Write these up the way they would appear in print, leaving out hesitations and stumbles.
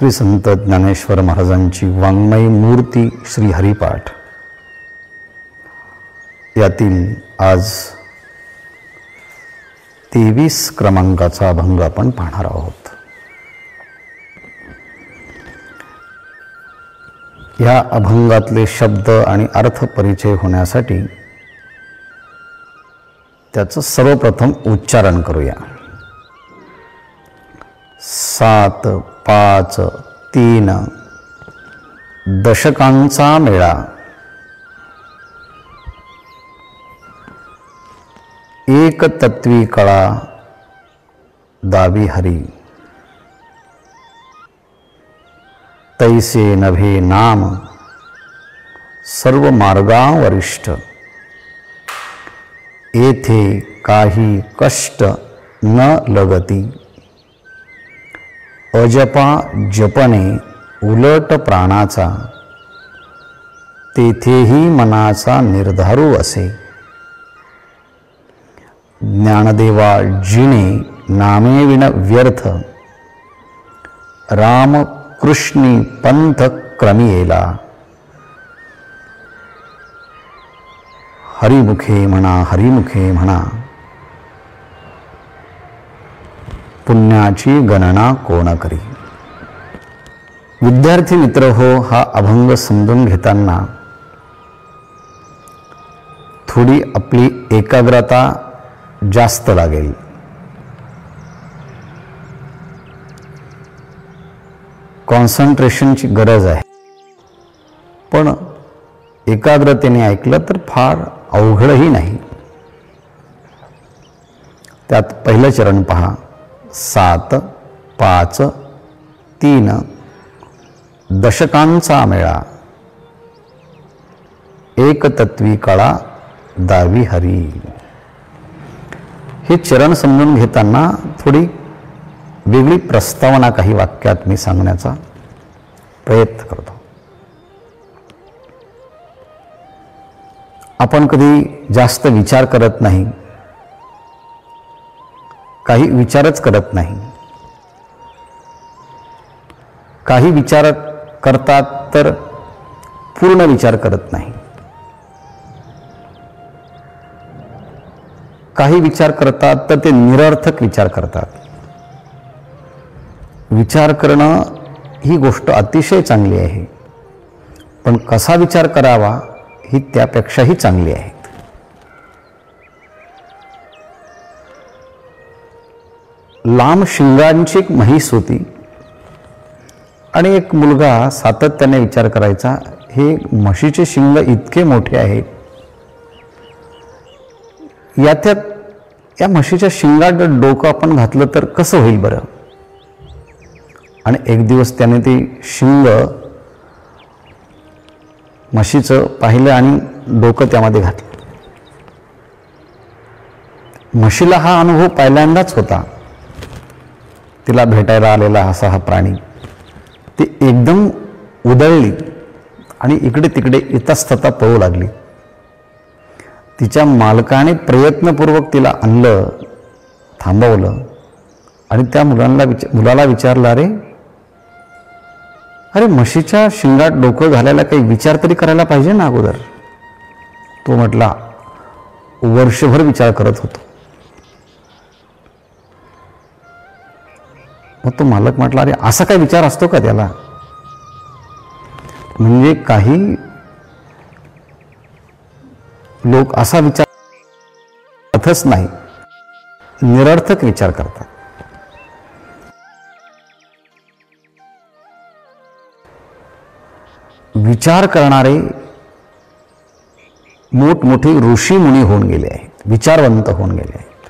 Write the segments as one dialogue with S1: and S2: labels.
S1: श्री संत ज्ञानेश्वर महाराजांची वाङ्मयी मूर्ती श्री हरिपाठ यातील आज 23 क्रमांकाचा अभंग आपण पाहणार आहोत। या अभंगातले शब्द आणि अर्थ परिचय होण्यासाठी त्याचं सर्वप्रथम उच्चारण करूया। 7, 5, 3 दशकांचा मेळा, एक तत्वी कळा दावी हरी, तैसे नभे नाम सर्व मार्गा वरिष्ठ, येथे काही कष्ट न लगती, अजपा जपणे उलट प्राणाचा, तेथेही मनाचा निर्धारू असे, ज्ञानदेवा जिणे नामे विण व्यर्थ, राम कृष्णी पंथ क्रमियेला, हरिमुखे म्हणा पुण्याची गणना कोण करी। विद्यार्थी मित्र हो, हा अभंग समजून घेताना थोडी आपली एकाग्रता जास्त लागेल। कॉन्सन्ट्रेशनची गरज आहे, पण एकाग्रतेने ऐकलं तर फार अवघडही नाही। त्यात पहिलं चरण पहा, 7, 5, 3 दशकांचा मेळा, एक तत्वी कळा दावी हरी। हे चरण समजून घेताना थोडी वेगळी प्रस्तावना काही वाक्यात मी सांगण्याचा प्रयत्न करतो। आपण कधी जास्त विचार करत नाही, काही विचारच करत नाही, काही विचार करतात तर पूर्ण विचार करत नाही, काही विचार करतात तर ते निरर्थक विचार करतात। विचार करणं ही गोष्ट अतिशय चांगली आहे, पण कसा विचार करावा ही त्यापेक्षाही चांगली आहे। लांब शिंगांची एक म्हैस होती आणि एक मुलगा सातत्याने विचार करायचा, हे म्हशीचे शिंग इतके मोठे आहेत, या म्हशीच्या शिंगात डोकं आपण घातलं तर कसं होईल बरं। आणि एक दिवस त्याने ते शिंग म्हशीचं पाहिलं आणि डोकं त्यामध्ये घातलं। म्हशीला हा अनुभव पहिल्यांदाच होता, तिला भेटायला आलेला असा हा प्राणी। ती एकदम उधळली आणि इकडे तिकडे इतस्ततः पळू लागली। तिच्या मालकाने प्रयत्नपूर्वक तिला आणलं, थांबवलं आणि त्या मुलाला विचारलं, अरे म्हशीच्या शिंगात डोकं घालायला काही विचार तरी करायला पाहिजे ना अगोदर। तो म्हटला, वर्षभर विचार करत होतो। मग तो मालक म्हटला, अरे असा काय विचार असतो का त्याला। म्हणजे काही लोक असा विचार अर्थच नाही, निरर्थक विचार करतात। विचार करणारे मोठमोठे ऋषी मुनी होऊन गेले आहेत, विचारवंत होऊन गेले आहेत,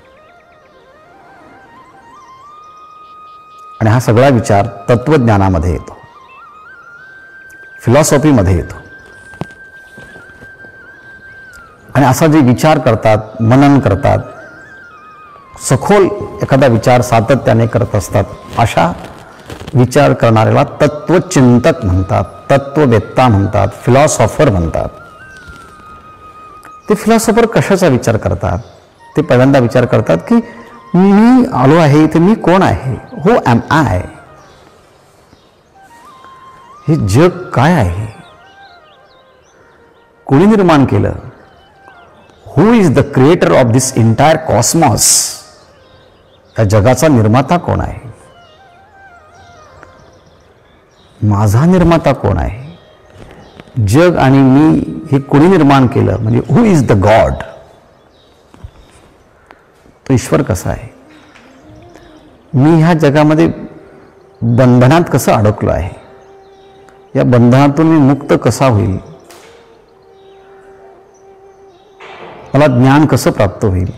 S1: आणि हा सगळा विचार तत्वज्ञानामध्ये येतो, फिलॉसॉफीमध्ये येतो। आणि असा जे विचार करतात, मनन करतात, सखोल एखादा विचार सातत्याने करत असतात, अशा विचार करणाऱ्याला तत्वचिंतक म्हणतात, तत्ववेत्ता म्हणतात, फिलॉसॉफर म्हणतात। ते फिलॉसॉफर कशाचा विचार करतात? ते पहिल्यांदा विचार करतात की मी आलो आहे इथे, मी कोण आहे, हू ॲम आय। हे जग काय आहे, कोणी निर्माण केलं, who is the creator of this entire cosmos, या जगाचा निर्माता कोण आहे, माझा निर्माता कोण आहे, जग आणि मी हे कोणी निर्माण केलं, म्हणजे हु इज द गॉड, तो ईश्वर कसा आहे, मी ह्या जगामध्ये बंधनात कसं अडकलो आहे, या बंधनातून मी मुक्त कसा होईल, मला ज्ञान कसं प्राप्त होईल,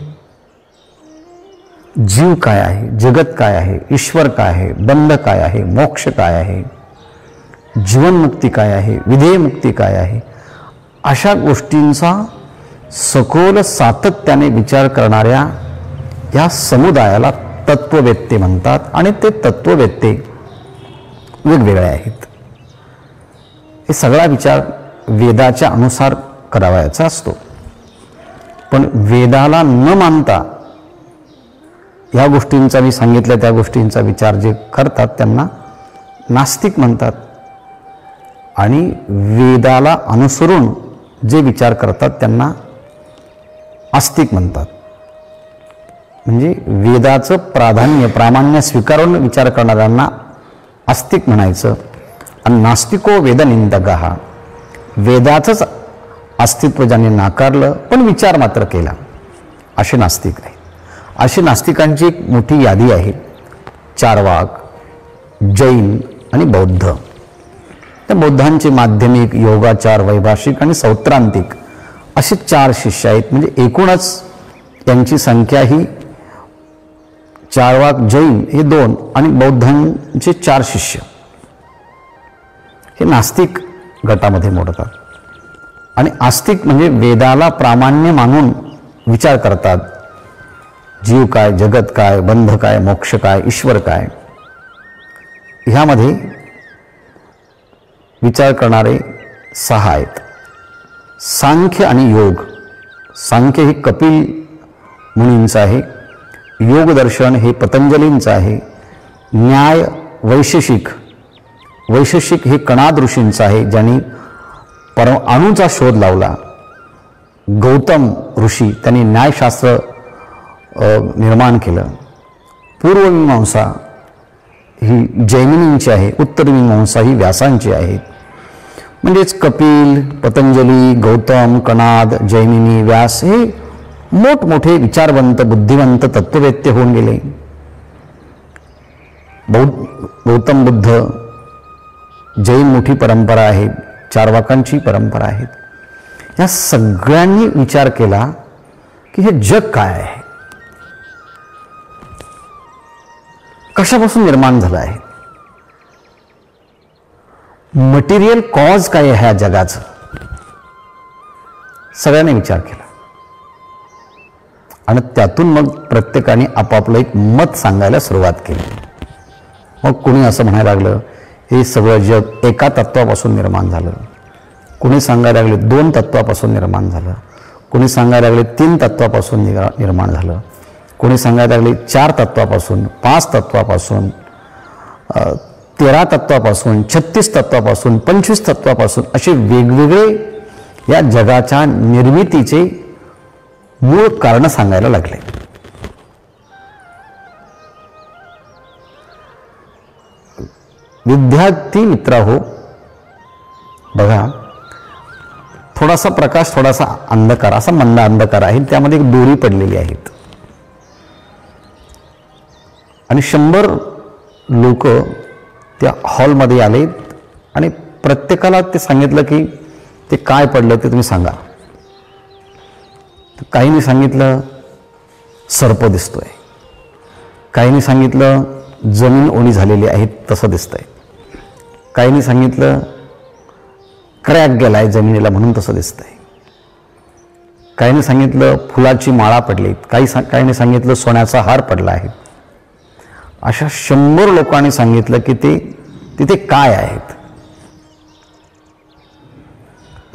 S1: जीव काय आहे, जगत काय आहे, ईश्वर काय आहे, बंध काय आहे, मोक्ष काय आहे, जीवनमुक्ती काय आहे, विधेयमुक्ती काय आहे, अशा गोष्टींचा सखोल सातत्याने विचार करणाऱ्या या समुदायाला तत्ववेत्ते म्हणतात. आणि ते तत्ववेत्ते वेगवेगळे आहेत. हे सगळा विचार वेदाच्या अनुसार करावयाचा असतो. पण वेदाला न मानता या गोष्टींचा, मी सांगितल्या त्या गोष्टींचा विचार जे करतात त्यांना नास्तिक म्हणतात. आणि वेदाला अनुसरून जे विचार करतात त्यांना आस्तिक म्हणतात. म्हणजे वेदाचं प्रामाण्य स्वीकारून विचार करणाऱ्यांना आस्तिक म्हणायचं. आणि नास्तिको वेदनिंदकः, वेदाचंच अस्तित्व ज्यांनी नाकारलं पण विचार मात्र केला, असे नास्तिक आहे. अशी नास्तिकांची एक मोठी यादी आहे. चार्वाक, जैन आणि बौद्ध. त्या बौद्धांचे माध्यमिक, योगाचार, वैभाषिक आणि सौत्रांतिक असे 4 शिष्य आहेत. म्हणजे एकूणच त्यांची संख्या ही चार्वाक, जैन हे 2 आणि बौद्धांचे 4 शिष्य हे नास्तिक गटामध्ये मोडतात. आणि आस्तिक म्हणजे वेदाला प्रामाण्य मानून विचार करतात. जीव काय, जगत काय, बंध काय, मोक्ष काय, ईश्वर काय, ह्यामध्ये विचार करणारे 6 आहेत. सांख्य आणि योग. सांख्य हे कपिल मुनींचं आहे, योगदर्शन हे पतंजलींचं आहे, न्याय वैशेषिक हे कणाद ऋषींचं आहे, ज्यांनी अणूचा शोध लावला. गौतम ऋषी त्यांनी न्यायशास्त्र निर्माण केलं. पूर्वमीमांसा ही जैमिनींची आहे, उत्तरमीमांसा ही व्यासांची आहे. म्हणजेच कपिल, पतंजली, गौतम, कणाद, जैमिनी, व्यास हे मोठमोठे विचारवंत, बुद्धिवंत तत्ववेत्ते होऊन गेले. गौतम बुद्ध, जैन मोठी परंपरा आहे, चार्वाकांची परंपरा आहे. या सगळ्यांनी विचार केला की हे जग काय आहे, कशापासून निर्माण झालं आहे, मटेरियल कॉज काय आहे ह्या जगाचं, सगळ्यांनी विचार केला. आणि त्यातून मग प्रत्येकाने आपापलं एक मत सांगायला सुरुवात केली. मग कुणी असं म्हणायला लागलं हे सगळं जग एका तत्वापासून निर्माण झालं, कुणी सांगायला लागले 2 तत्वापासून निर्माण झालं, कुणी सांगायला लागले 3 तत्वापासून निर्माण झालं, कोणी सांगायला लागले 4 तत्वापासून, 5 तत्वापासून, 13 तत्वापासून, 36 तत्वापासून, 25 तत्वापासून, असे वेगवेगळे या जगाच्या निर्मितीचे मूळ कारण सांगायला लागले. विद्यार्थी मित्र हो, बघा थोडासा प्रकाश, थोडासा अंधकार, असा मंद अंधकार आहे, त्यामध्ये एक दोरी पडलेली आहेत. आणि 100 लोक त्या हॉलमध्ये आले आणि प्रत्येकाला ते सांगितलं की ते काय पडलं ते तुम्ही सांगा. काहींनी सांगितलं सर्प दिसतोय, काहींनी सांगितलं जमीन ओली झालेली आहे तसं दिसतंय, काहींनी सांगितलं क्रॅक गेलाय जमिनीला म्हणून तसं दिसतंय, काहींनी सांगितलं फुलाची माळा पडली, काहींनी सांगितलं सोन्याचा हार पडला आहे. अशा 100 लोकांनी सांगितलं की ते तिथे काय आहेत.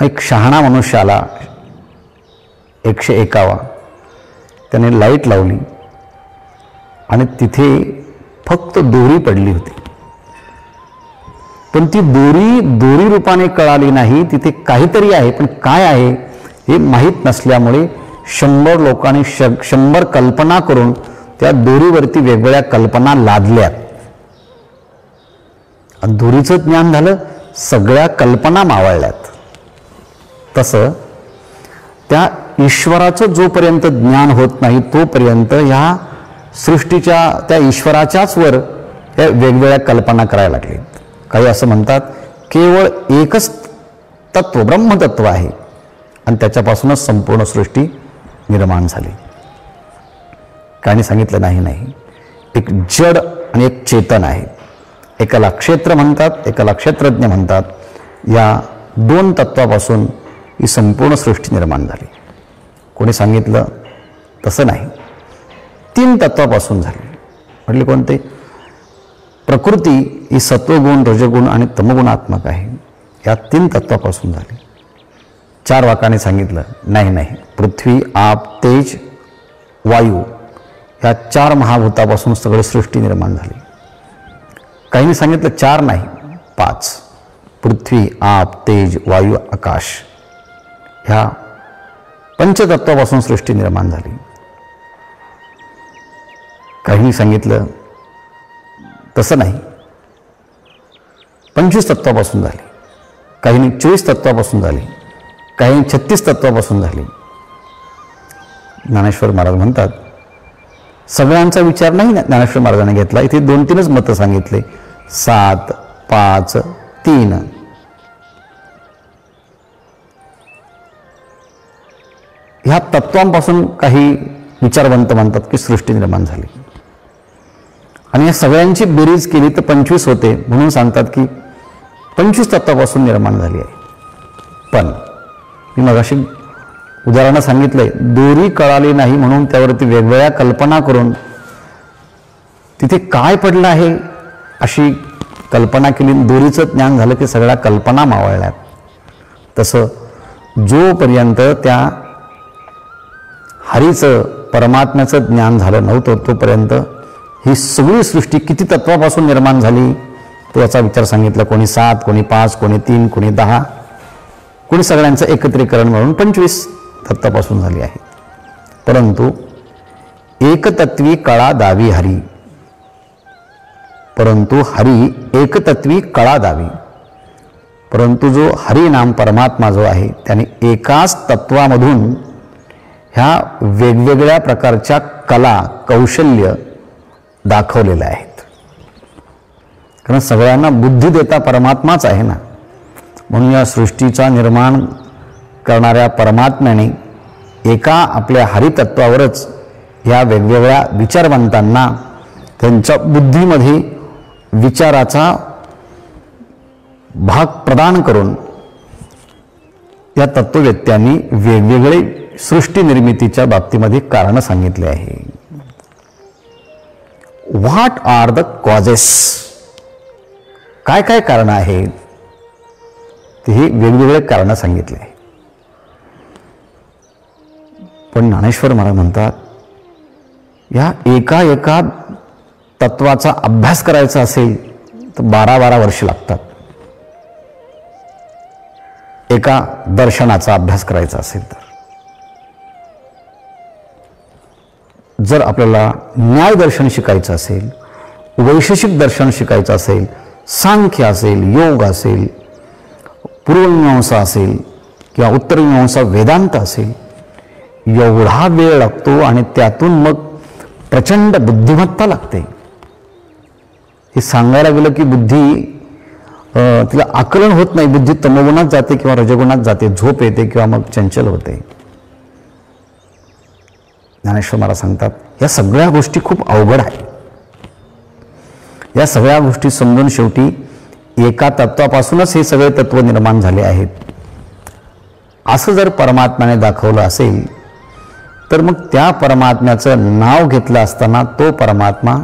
S1: एक शहाणा मनुष्य आला, 101, त्याने लाईट लावली आणि तिथे फक्त दोरी पडली होती. पण ती दोरी रूपाने कळाली नाही. तिथे काहीतरी आहे, पण काय आहे हे माहीत नसल्यामुळे 100 लोकांनी 100 कल्पना करून त्या दोरीवरती वेगवेगळ्या कल्पना लादल्यात. दोरीचं ज्ञान झालं, सगळ्या कल्पना मावळल्यात. तसं त्या ईश्वराचं जोपर्यंत ज्ञान होत नाही तोपर्यंत ह्या सृष्टीच्या त्या ईश्वराच्याच वर त्या वेगवेगळ्या कल्पना करायला लागलेत. काही असं म्हणतात केवळ एकच तत्व ब्रह्मतत्व आहे आणि त्याच्यापासूनच संपूर्ण सृष्टी निर्माण झाली. काही सांगितलं नाही, एक जड आणि एक चेतन आहे. एकाला क्षेत्र म्हणतात, एकाला क्षेत्रज्ञ म्हणतात. या 2 तत्वापासून ही संपूर्ण सृष्टी निर्माण झाली. कोणी सांगितलं तसं नाही, 3 तत्वापासून झाली. म्हटले कोणते? प्रकृती ही सत्वगुण, रजगुण आणि तमगुणात्मक आहे. या 3 तत्वापासून झाली. 4 वाक्याने सांगितलं नाही, पृथ्वी, आप, तेज, वायू या 4 महाभूतापासून सगळी सृष्टी निर्माण झाली. काहींनी सांगितलं 4 नाही 5. पृथ्वी, आप, तेज, वायू, आकाश ह्या पंचतत्वापासून सृष्टी निर्माण झाली. काहींनी सांगितलं तसं नाही, 25 तत्वापासून झाली. काहींनी 24 तत्वापासून झाली, काहींनी 36 तत्वापासून झाली. ज्ञानेश्वर महाराज म्हणतात सगळ्यांचा विचार नाही ज्ञानेश्वर महाराजांनी घेतला. इथे 2-3च मतं सांगितले, 7, 5, 3. ह्या तत्वांपासून काही विचारवंत म्हणतात की सृष्टी निर्माण झाली आणि या सगळ्यांची बेरीज केली तर 25 होते, म्हणून सांगतात की 25 तत्वापासून निर्माण झाली आहे. पण मी मगाशी उदाहरणं सांगितलंय, दोरी कळाली नाही म्हणून त्यावरती वेगवेगळ्या कल्पना करून तिथे काय पडलं आहे अशी कल्पना केली. दोरीचं ज्ञान झालं की सगळ्या कल्पना मावळल्यात. तसं जोपर्यंत त्या हरीचं परमात्म्याचं ज्ञान झालं नव्हतं तोपर्यंत ही सगळी सृष्टी किती तत्वापासून निर्माण झाली तो याचा विचार सांगितला. कोणी 7, कोणी 5, कोणी 3, कोणी 10, कोणी सगळ्यांचं एकत्रीकरण म्हणून 25 तत्वापासून झाली आहे. परंतु एकतत्वी कळा दावी हरी, परंतु हरी एकतत्वी कळा दावी. परंतु जो हरी नाम परमात्मा जो आहे त्याने एकाच तत्वामधून ह्या वेगवेगळ्या प्रकारच्या कला कौशल्य दाखवलेल्या आहेत. कारण सगळ्यांना बुद्धी देता परमात्माच आहे ना. म्हणून या सृष्टीचा निर्माण करणाऱ्या परमात्म्याने एका आपल्या हरितत्वावरच या वेगवेगळ्या विचारवंतांना त्यांच्या बुद्धीमध्ये विचाराचा भाग प्रदान करून या तत्ववेत्यांनी वेगवेगळे सृष्टी निर्मितीच्या बाबतीमध्ये कारण सांगितले आहे. व्हॉट आर द कॉजेस, काय काय कारण आहेत ते हे वेगवेगळे कारण सांगितले आहे. पण ज्ञानेश्वर महाराज म्हणतात या एका तत्वाचा अभ्यास करायचा असेल तर 12-12 वर्ष लागतात. एका दर्शनाचा अभ्यास करायचा असेल तर, जर आपल्याला न्याय दर्शन शिकायचं असेल, वैशेषिक दर्शन शिकायचं असेल, सांख्य असेल, योग असेल, पूर्वमीमांसा असेल किंवा उत्तरमीमांसा वेदांत असेल, एवढा वेळ लागतो आणि त्यातून मग प्रचंड बुद्धिमत्ता लागते. हे सांगायला गेलं की बुद्धी तिला आकलन होत नाही. बुद्धी तमोगुणात जाते किंवा रजगुणात जाते, झोप येते किंवा मग चंचल होते. ज्ञानेश्वर महाराज सांगतात या सगळ्या गोष्टी खूप अवघड आहे. या सगळ्या गोष्टी समजून शेवटी एका तत्वापासूनच हे सगळे तत्व निर्माण झाले आहेत असं जर परमात्म्याने दाखवलं असेल तर मग त्या परमात्म्याचं नाव घेतलं असताना तो परमात्मा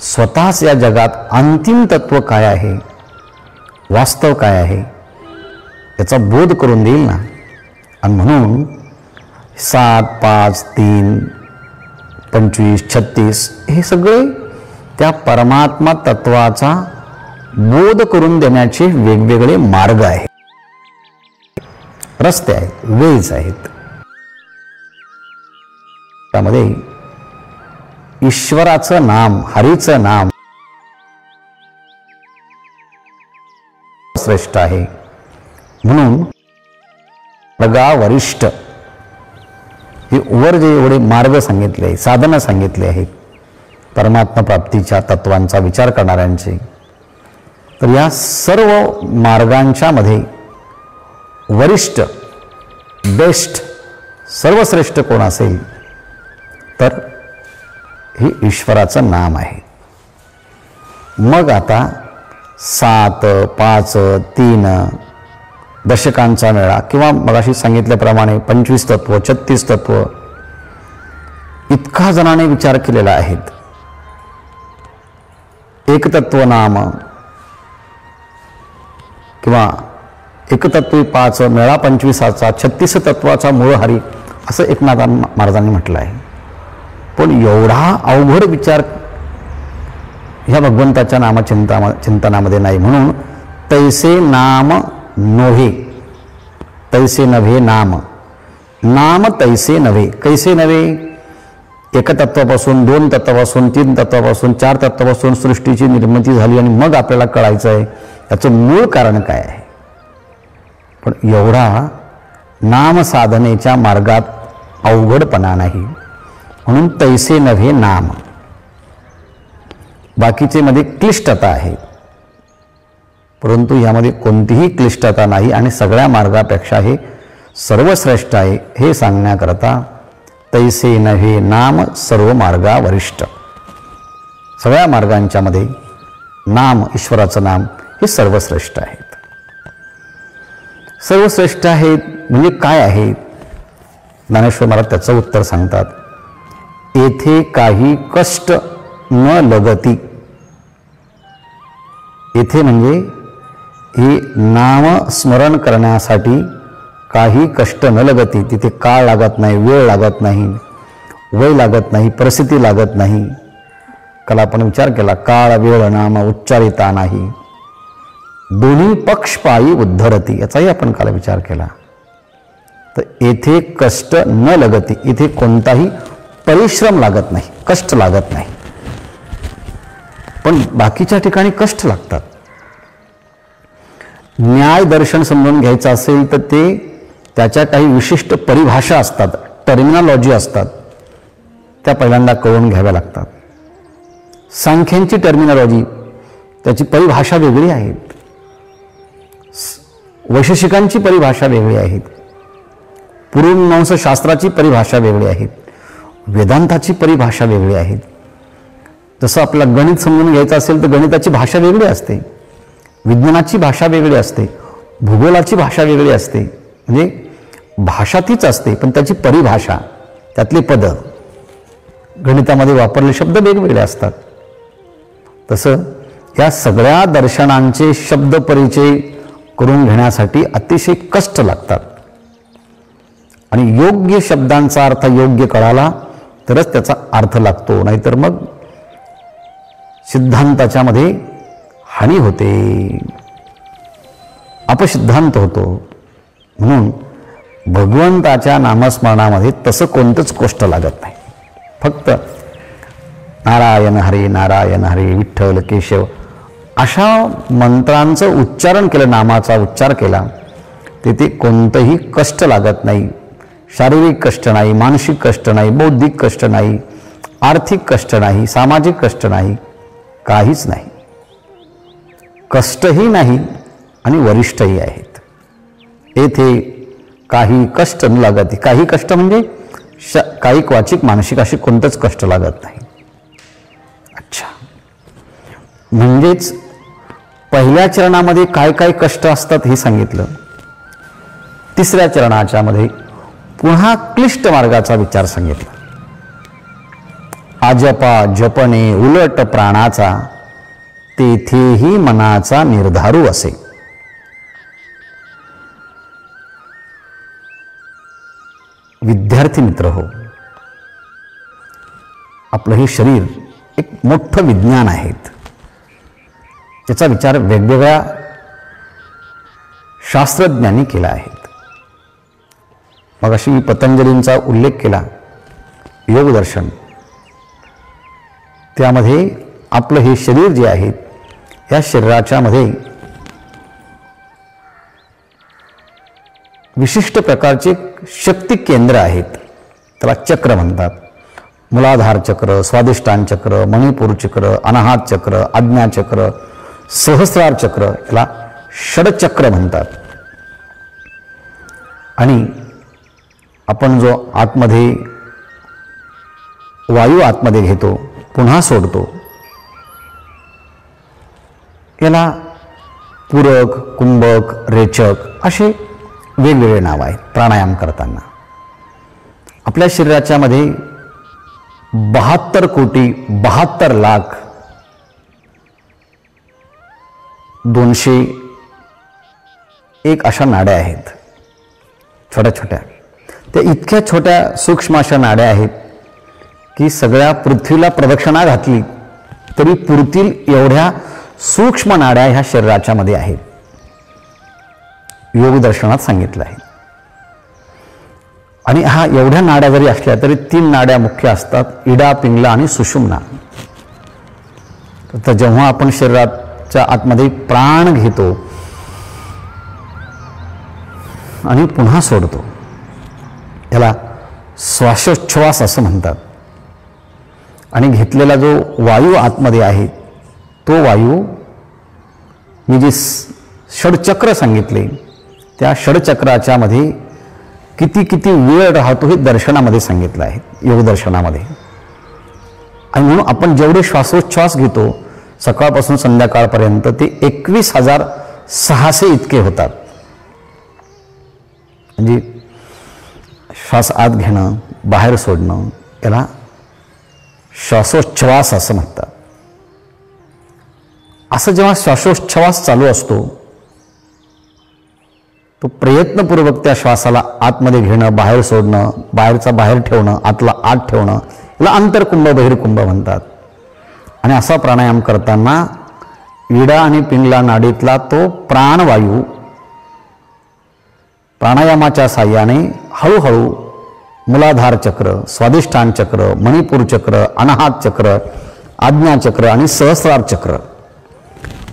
S1: स्वतःच या जगात अंतिम तत्व काय आहे, वास्तव काय आहे याचा बोध करून देईल ना. आणि म्हणून 7, 5, 3, 25, 36 हे सगळे त्या परमात्मा तत्वाचा बोध करून देण्याचे वेगवेगळे मार्ग आहेत, रस्ते आहेत, वेज आहेत. त्यामध्ये ईश्वराचं नाम, हरीचं नाम श्रेष्ठ आहे. म्हणून मार्गा वरिष्ठ हे वर जे एवढे मार्ग सांगितले आहे, साधनं सांगितले आहेत परमात्मा प्राप्तीच्या तत्वांचा विचार करणाऱ्यांचे, तर या सर्व मार्गांच्या मध्ये वरिष्ठ, बेस्ट, सर्वश्रेष्ठ कोण असेल तर हे ईश्वराचं नाम आहे. मग आता 7, 5, 3 दशकांचा मेळा किंवा मगाशी सांगितल्याप्रमाणे 25 तत्व, 36 तत्व इतका जणांनी विचार केलेला आहे. एकतत्व नाम किंवा एकतत्वी 5, मेळा 25चा, 36 तत्वाचा मूळ हरी असं एकनाथ महाराजांनी म्हटलं आहे. पण एवढा अवघड विचार ह्या भगवंताच्या चिंतनामध्ये नाही. म्हणून तैसे नाम नोहे, तैसे नव्हे नाम, नाम तैसे नव्हे. कैसे नव्हे? एक तत्वापासून, 2 तत्वापासून, 3 तत्वापासून, 4 तत्वापासून सृष्टीची निर्मिती झाली आणि मग आपल्याला कळायचं आहे त्याचं मूळ कारण काय आहे. पण एवढा नाम साधनेच्या मार्गात अवघडपणा नाही. म्हणून तैसे नव्हे नाम. बाकीचे मध्ये क्लिष्टता आहे, परंतु यामध्ये कोणतीही क्लिष्टता नाही आणि सगळ्या मार्गापेक्षा हे सर्वश्रेष्ठ आहे हे सांगण्याकरता तैसे नव्हे नाम सर्व मार्गा वरिष्ठ. सगळ्या मार्गांच्या मध्ये नाम, ईश्वराचं नाम हे सर्वश्रेष्ठ आहेत. सर्वश्रेष्ठ आहेत म्हणजे काय आहे? ज्ञानेश्वर महाराज त्याचं उत्तर सांगतात. येथे काही कष्ट न लगती. येथे म्हणजे हे नाम स्मरण करण्यासाठी काही कष्ट न लगती. तिथे काळ लागत नाही, वेळ लागत नाही, वय लागत नाही, परिस्थिती लागत नाही. काल आपण विचार केला, काळ वेळ नाम उच्चारिता नाही, दोन्ही पक्ष पायी उद्धरती, याचाही आपण काल विचार केला. तर येथे कष्ट न लगती, इथे कोणताही परिश्रम लागत नाही, कष्ट लागत नाही. पण बाकीच्या ठिकाणी कष्ट लागतात. न्याय दर्शन समजून घ्यायचं असेल तर ते त्याच्या काही विशिष्ट परिभाषा असतात, टर्मिनॉलॉजी असतात, त्या पहिल्यांदा कळून घ्याव्या लागतात. सांख्यांची टर्मिनॉलॉजी, त्याची परिभाषा वेगळी आहेत, वैशेषिकांची परिभाषा वेगळी आहेत, पूर्वमीमांसाशास्त्राची परिभाषा वेगळी आहेत, वेदांताची परिभाषा वेगळी आहेत. जसं आपला गणित समजून घ्यायचं असेल तर गणिताची भाषा वेगळी असते, विज्ञानाची भाषा वेगळी असते, भूगोलाची भाषा वेगळी असते. म्हणजे भाषा तीच असते पण त्याची परिभाषा, त्यातले पद, गणितामध्ये वापरलेले शब्द वेगवेगळे असतात. तसं या सगळ्या दर्शनांचे शब्द परिचय करून घेण्यासाठी अतिशय कष्ट लागतात. आणि योग्य शब्दांचा अर्थ योग्य कळाला तरच त्याचा अर्थ लागतो, नाहीतर मग सिद्धांताच्या मध्ये हानी होते, अपसिद्धांत होतो. म्हणून भगवंताच्या नामस्मरणामध्ये तसं कोणतंच कष्ट लागत नाही. फक्त नारायण हरे नारायण हरे विठ्ठल केशव अशा मंत्रांचं उच्चारण केलं, नामाचा उच्चार केला, तेथे कोणतंही कष्ट लागत नाही. शारीरिक कष्ट नाही, मानसिक कष्ट नाही, बौद्धिक कष्ट नाही, आर्थिक कष्ट नाही, सामाजिक कष्ट नाही, काहीच नाही. कष्टही नाही आणि वरिष्ठही आहेत. येथे काही कष्ट न लागत. काही कष्ट म्हणजे काही क्वाचिक मानसिक असे कोणतंच कष्ट लागत नाही. अच्छा, म्हणजेच पहिल्या चरणामध्ये काय काय कष्ट असतात हे सांगितलं. तिसऱ्या चरणाच्या मध्ये पुन्हा क्लिष्ट मार्गाचा विचार सांगितला. आजपा जपणे उलट प्राणाचा, तेथेही मनाचा निर्धारू असे. विद्यार्थी मित्र हो, आपलं हे शरीर एक मोठं विज्ञान आहे. याचा विचार वेगवेगळ्या शास्त्रज्ञांनी केला आहे. मग अशी मी पतंजलींचा उल्लेख केला, योगदर्शन, त्यामध्ये आपलं हे शरीर जे आहे, या शरीराच्या मध्ये विशिष्ट प्रकारचे शक्ती केंद्र आहेत, त्याला चक्र म्हणतात. मूलाधार चक्र, स्वादिष्टान चक्र, मणिपूर चक्र, अनाहत चक्र, आज्ञा चक्र, सहस्रार चक्र, याला षडचक्र म्हणतात. आणि आपण जो आतमध्ये वायू आतमध्ये घेतो, पुन्हा सोडतो, याला पूरक, कुंभक, रेचक असे वेगवेगळे नाव आहेत. प्राणायाम करताना आपल्या शरीराच्या मध्ये 72,72,201 अशा नाड्या आहेत, छोट्या छोट्या. त्या इतक्या छोट्या सूक्ष्म अशा नाड्या आहेत की सगळ्या पृथ्वीला प्रदक्षिणा घातली तरी पुरतील एवढ्या सूक्ष्म नाड्या ह्या शरीराच्या मध्ये आहेत. योगदर्शनात सांगितलं आहे. आणि हा एवढ्या नाड्या जरी असल्या तरी 3 नाड्या मुख्य असतात, इडा, पिंगला आणि सुषुम्ना. तर जेव्हा आपण शरीराच्या आतमध्ये प्राण घेतो आणि पुन्हा सोडतो, याला श्वासोच्छ्वास असं म्हणतात. आणि घेतलेला जो वायू आतमध्ये आहे, तो वायू मी जे षडचक्र सांगितले, त्या षडचक्राच्या मध्ये किती किती वेळ राहतो हे दर्शनामध्ये सांगितलं आहे, योगदर्शनामध्ये. आणि म्हणून आपण जेवढे श्वासोच्छ्वास घेतो सकाळपासून संध्याकाळपर्यंत, ते 21,600 इतके होतात. म्हणजे श्वास आत घेणं, बाहेर सोडणं, याला श्वासोच्छ्वास असं म्हणतात. असं जेव्हा श्वासोच्छ्वास चालू असतो, तो प्रयत्नपूर्वक त्या श्वासाला आतमध्ये घेणं, बाहेर सोडणं, बाहेरचा बाहेर ठेवणं, आतला आत ठेवणं, याला अंतरकुंभ, बहिर्कुंभ म्हणतात. आणि असा प्राणायाम करताना इडा आणि पिंगला नाडीतला तो प्राणवायू प्राणायामाच्या साह्याने हळूहळू मूलाधार चक्र, स्वादिष्ठान चक्र, मणिपूर चक्र, अनाहत चक्र, आज्ञा चक्र आणि सहस्रार चक्र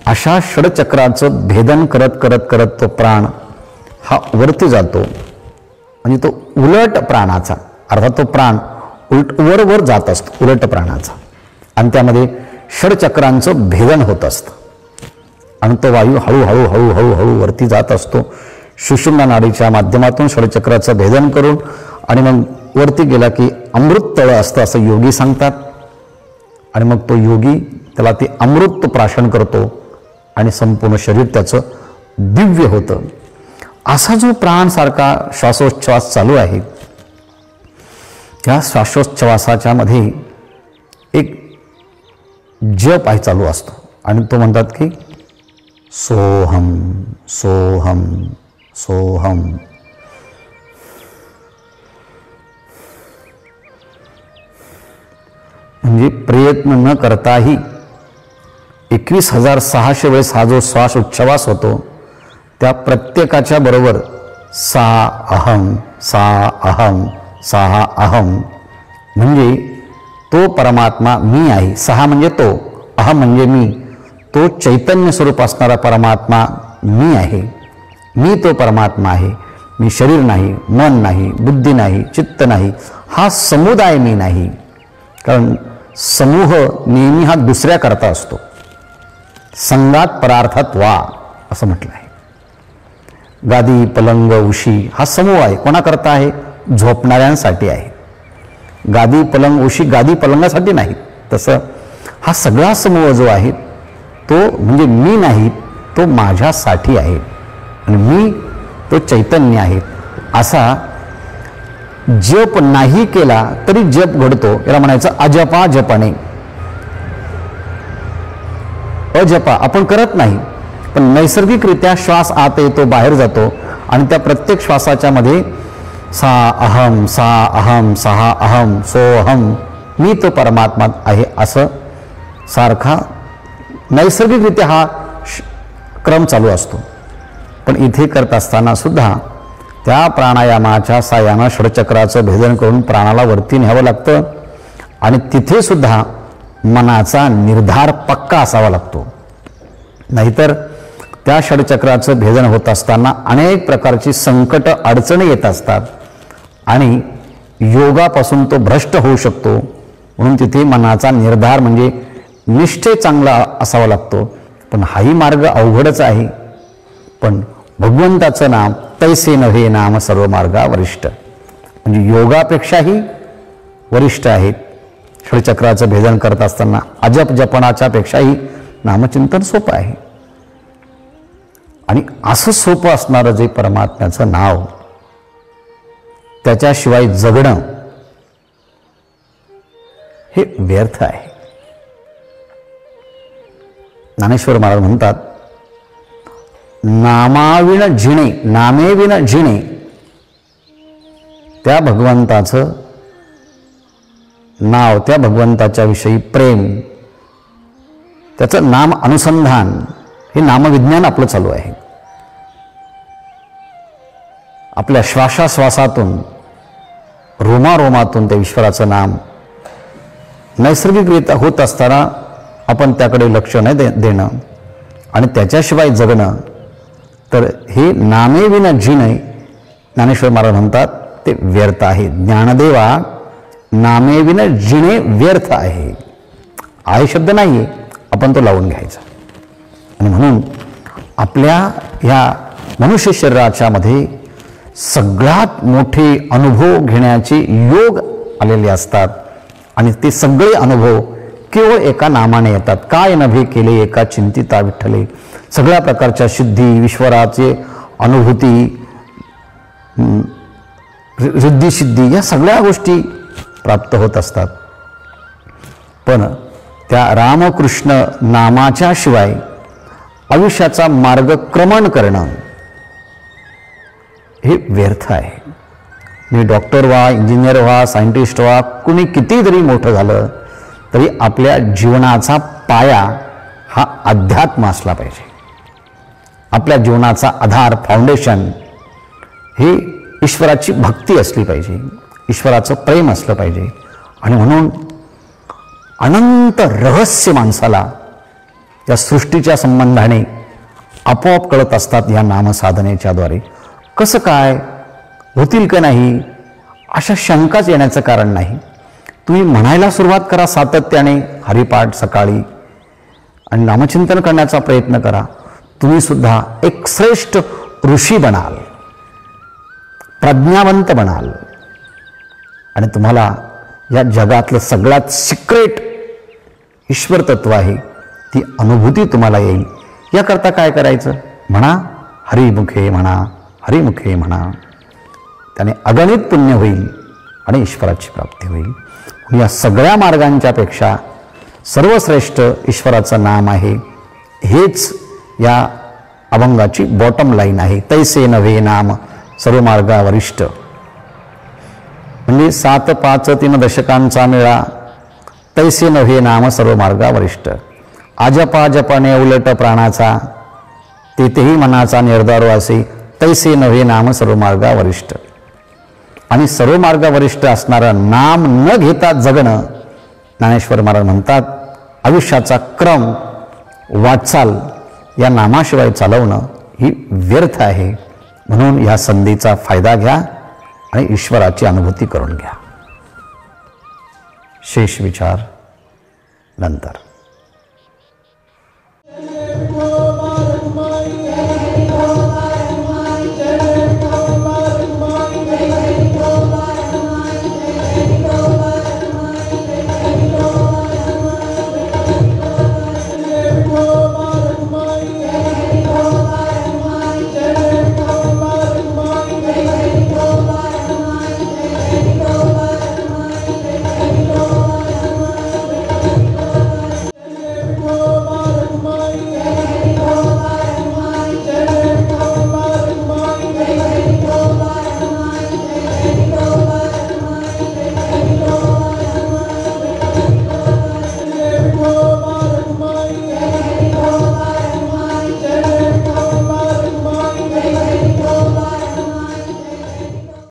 S1: अशा षडचक्राचं भेदन करत करत करत तो प्राण हा वरती जातो. म्हणजे तो उलट प्राणाचा, अर्थात तो प्राण वर वर जात असतो, उलट प्राणाचा. आणि त्यामध्ये षडचक्रांचं भेदन होत असतं. आणि तो वायू हळूहळू हळूहळू हळू वरती जात असतो. सुषुम्ना नाडीच्या माध्यमातून षडचक्राचं भेदन करून आणि मग वरती गेला की अमृत तळ असतं असं योगी सांगतात. आणि मग तो योगी त्याला ते अमृत प्राशन करतो आणि संपूर्ण शरीर त्याचं दिव्य होतं. असा जो प्राणसारखा श्वासोच्छ्वास चालू आहे, त्या श्वासोच्छ्वासाच्या मध्ये एक जप आहे चालू असतो. आणि तो म्हणतात की सोहम सोहम सोहम. म्हणजे प्रयत्न न करताही 21,600 वेळेस हा जो श्वास उच्छ्वास होतो, त्या प्रत्येकाच्या बरोबर सा अहम सा अहम सा अहम. म्हणजे तो परमात्मा मी आहे. सहा म्हणजे तो, अहम म्हणजे मी, तो चैतन्य स्वरूप असणारा परमात्मा मी आहे. मी तो परमात्मा आहे. मी शरीर नाही, मन नाही, बुद्धी नाही, चित्त नाही, हा समुदाय मी नाही. कारण समूह नेहमी हा दुसऱ्या करता असतो. संगात परार्थात वा असं म्हटलं आहे. गादी, पलंग, उशी हा समूह आहे. कोणाकरता आहे? झोपणाऱ्यांसाठी आहे. गादी, पलंग, उशी गादी पलंगासाठी नाही. तसं हा सगळा समूह जो आहे तो म्हणजे मी नाही, तो माझ्यासाठी आहे. आणि मी तो चैतन्य आहे. असा जप नाही केला तरी जप घडतो. याला म्हणायचं अजपा जपणे. अजपा आपण करत नाही, पण नैसर्गिकरित्या श्वास आत येतो, बाहेर जातो. आणि त्या प्रत्येक श्वासाच्या मध्ये सा अहम सा अहम सहा अहम सोहम, मी तो परमात्मा आहे असं सारखा नैसर्गिकरित्या हा क्रम चालू असतो. पण इथे करत असताना सुद्धा त्या प्राणायामाच्या साहाय्यानं षडचक्राचं भेदन करून प्राणाला वरती न्यावं लागतं आणि तिथे सुद्धा मनाचा निर्धार पक्का असावा लागतो. नाहीतर त्या षडचक्राचं भेदन होत असताना अनेक प्रकारची संकट अडचणी येत असतात आणि योगापासून तो भ्रष्ट होऊ शकतो. म्हणून तिथे मनाचा निर्धार म्हणजे निश्चय चांगला असावा लागतो. पण हाही मार्ग अवघडच आहे. पण भगवंताचं नाम तैसे नव्हे नाम सर्व मार्गा वरिष्ठ, म्हणजे योगापेक्षाही वरिष्ठ आहेत. षडचक्राचं भेदन करत असताना अजप जपणाच्या पेक्षाही नामचिंतन सोपं आहे. आणि असं सोपं असणारं जे परमात्म्याचं नाव, त्याच्याशिवाय जगणं हे व्यर्थ आहे. ज्ञानेश्वर महाराज म्हणतात, नामाविण जिणे, नामेविण जिणे, त्या भगवंताचं नाव, त्या भगवंताच्या विषयी प्रेम, त्याचं नाम अनुसंधान, हे नामविज्ञान आपलं चालू आहे. आपल्या श्वासाश्वासातून, रोमारोमातून त्या ईश्वराचं नाम नैसर्गिकरित्या होत असताना आपण त्याकडे लक्ष नाही देणं आणि त्याच्याशिवाय जगणं, तर हे नामेविना जिणे, ज्ञानेश्वर महाराज म्हणतात, ते व्यर्थ आहे. ज्ञानदेवा, नामेविना जिणे व्यर्थ आहे. आहे शब्द नाही आहे, आपण तो लावून घ्यायचा. आणि म्हणून आपल्या ह्या मनुष्य शरीराच्या मध्ये सगळ्यात मोठे अनुभव घेण्याचे योग आलेले असतात आणि ते सगळे अनुभव केवळ एका नामाने येतात. काय नभे केले एका चिंतिता विठ्ठले. सगळ्या प्रकारच्या सिद्धी, ईश्वराचे अनुभूती, रिद्धी सिद्धी, या सगळ्या गोष्टी प्राप्त होत असतात. पण त्या रामकृष्ण नामाच्या शिवाय आयुष्याचा मार्गक्रमण करणं हे व्यर्थ आहे. मी डॉक्टर व्हा, इंजिनियर व्हा, सायंटिस्ट व्हा, कुणी किती जरी मोठं झालं तरी आपल्या जीवनाचा पाया हा अध्यात्म असला पाहिजे. आपल्या जीवनाचा आधार, फाउंडेशन हे ईश्वराची भक्ती असली पाहिजे, ईश्वराचं प्रेम असलं पाहिजे. आणि म्हणून अनंत रहस्य माणसाला या सृष्टीच्या संबंधाने आपोआप कळत असतात या नामसाधनेच्या द्वारे. कसं काय होतील का नाही अशा शंकाच येण्याचं कारण नाही. तुम्ही म्हणायला सुरुवात करा सातत्याने, हरिपाठ सकाळी, आणि नामचिंतन करण्याचा प्रयत्न करा. तुम्ही सुद्धा एक श्रेष्ठ ऋषी बनाल, प्रज्ञावंत बनाल आणि तुम्हाला या जगातलं सगळ्यात सिक्रेट ईश्वर तत्व आहे ती अनुभूती तुम्हाला येईल. याकरता काय करायचं? म्हणा हरिमुखे, म्हणा हरिमुखे म्हणा. त्याने अगणित पुण्य होईल आणि ईश्वराची प्राप्ती होईल. या सगळ्या मार्गांच्या पेक्षा सर्वश्रेष्ठ ईश्वराचं नाम आहे. हेच या अभंगाची बॉटम लाईन आहे. तैसे नव्हे नाम सर्व मार्गा वरिष्ठ, म्हणजे 7-5-3 दशकांचा मेळा. तैसे नव्हे नाम सर्व मार्गा वरिष्ठ. आजपा जपाने उलट प्राणाचा, तेथेही मनाचा निर्धार असे. तैसे नव्हे नाम सर्व मार्गा वरिष्ठ. आणि सर्व मार्गा वरिष्ठ असणारं नाम न घेता जगणं, ज्ञानेश्वर महाराज म्हणतात, आयुष्याचा क्रम, वाटचाल या नामाशिवाय चालवणं ही व्यर्थ आहे. म्हणून या संधीचा फायदा घ्या आणि ईश्वराची अनुभूती करून घ्या. शेष विचार नंतर.